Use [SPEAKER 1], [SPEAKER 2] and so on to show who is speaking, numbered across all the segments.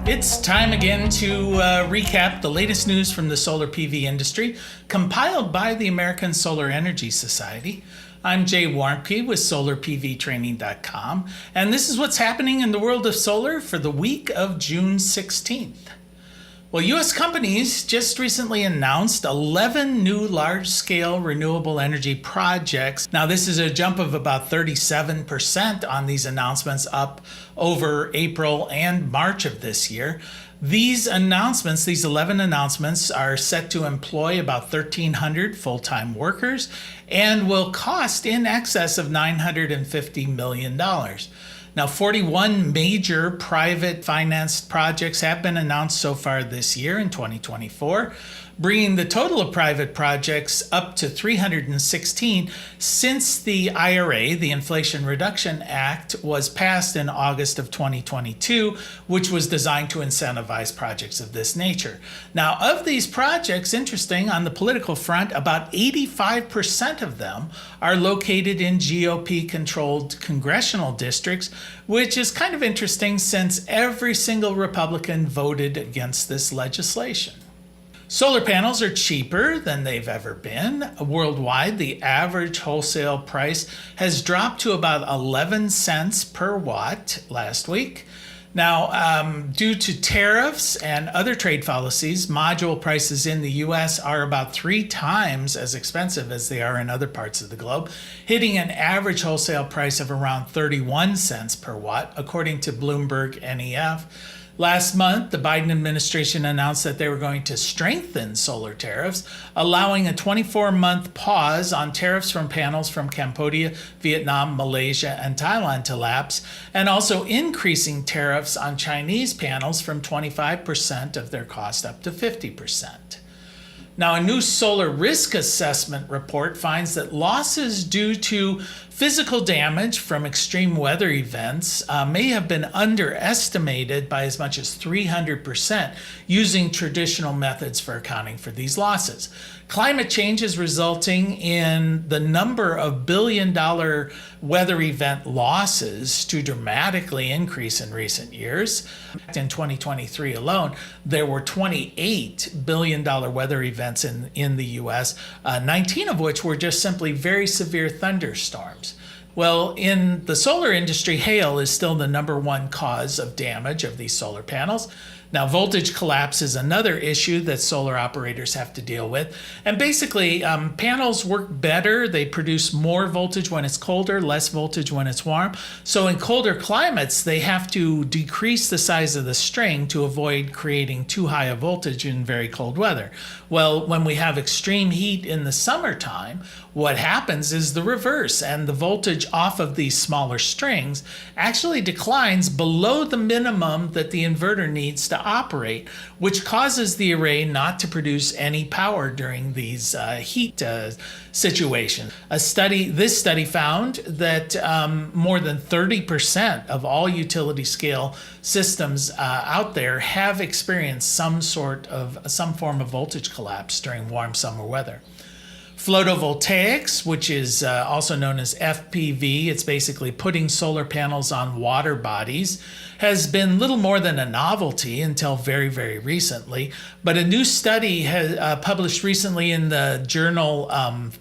[SPEAKER 1] It's time again to recap the latest news from the solar PV industry, compiled by the American Solar Energy Society. I'm Jay Warmke with SolarPVTraining.com, and this is what's happening in the world of solar for the week of June 16th. Well, U.S. companies just recently announced 11 new large-scale renewable energy projects. Now, this is a jump of about 37% on these announcements, up over April and March of this year. These 11 announcements, are set to employ about 1,300 full-time workers and will cost in excess of $950 million. Now, 41 major private financed projects have been announced so far this year in 2024, bringing the total of private projects up to 316 since the IRA, the Inflation Reduction Act, was passed in August of 2022, which was designed to incentivize projects of this nature. Now, of these projects, interesting, on the political front, about 85% of them are located in GOP-controlled congressional districts, which is kind of interesting since every single Republican voted against this legislation. Solar panels are cheaper than they've ever been. Worldwide, the average wholesale price has dropped to about 11 cents per watt last week. Now, due to tariffs and other trade policies, module prices in the U.S. are about 3 times as expensive as they are in other parts of the globe, hitting an average wholesale price of around 31 cents per watt, according to Bloomberg NEF. Last month, the Biden administration announced that they were going to strengthen solar tariffs, allowing a 24-month pause on tariffs from panels from Cambodia, Vietnam, Malaysia, and Thailand to lapse, and also increasing tariffs on Chinese panels from 25% of their cost up to 50%. Now, a new solar risk assessment report finds that losses due to physical damage from extreme weather events may have been underestimated by as much as 300% using traditional methods for accounting for these losses. Climate change is resulting in the number of billion-dollar weather event losses to dramatically increase in recent years. In 2023 alone, there were $28 billion weather events in the U.S., 19 of which were just simply very severe thunderstorms. Well, in the solar industry, hail is still the number one cause of damage of these solar panels. Now, voltage collapse is another issue that solar operators have to deal with. And basically, panels work better. They produce more voltage when it's colder, less voltage when it's warm. So in colder climates, they have to decrease the size of the string to avoid creating too high a voltage in very cold weather. Well, when we have extreme heat in the summertime, what happens is the reverse, and the voltage off of these smaller strings actually declines below the minimum that the inverter needs to operate, which causes the array not to produce any power during these heat situations. This study found that more than 30% of all utility scale systems out there have experienced some form of voltage collapse during warm summer weather. Photovoltaics, which is also known as FPV, it's basically putting solar panels on water bodies, has been little more than a novelty until very, very recently. But a new study published recently in the journal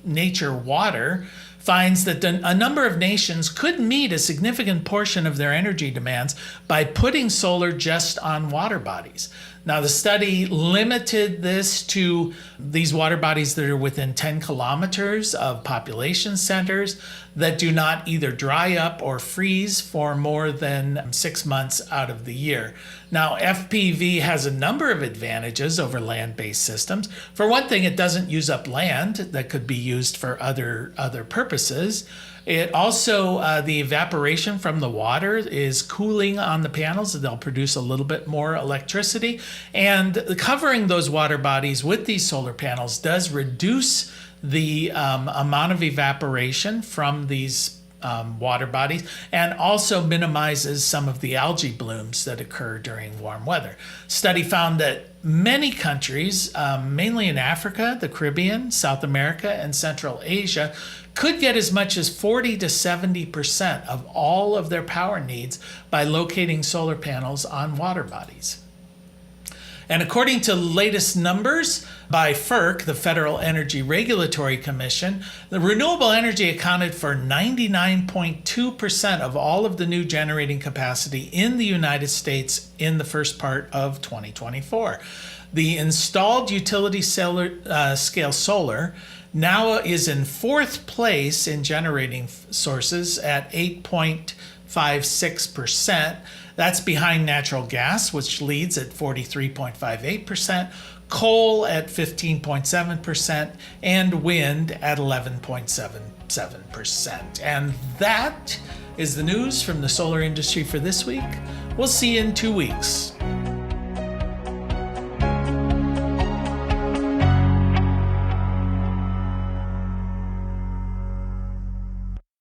[SPEAKER 1] Nature Water finds that a number of nations could meet a significant portion of their energy demands by putting solar just on water bodies. Now, the study limited this to these water bodies that are within 10 kilometers of population centers that do not either dry up or freeze for more than 6 months out of the year. Now, FPV has a number of advantages over land-based systems. For one thing, it doesn't use up land that could be used for other purposes. It also, the evaporation from the water is cooling on the panels. They'll produce a little bit more electricity. And covering those water bodies with these solar panels does reduce the amount of evaporation from these water bodies, and also minimizes some of the algae blooms that occur during warm weather. Study found that many countries, mainly in Africa, the Caribbean, South America, and Central Asia, could get as much as 40 to 70% of all of their power needs by locating solar panels on water bodies. And according to latest numbers by FERC, the Federal Energy Regulatory Commission, the renewable energy accounted for 99.2% of all of the new generating capacity in the United States in the first part of 2024. The installed utility scale solar now is in fourth place in generating sources at 8.56%. That's behind natural gas, which leads at 43.58%, coal at 15.7%, and wind at 11.77%. And that is the news from the solar industry for this week. We'll see you in 2 weeks.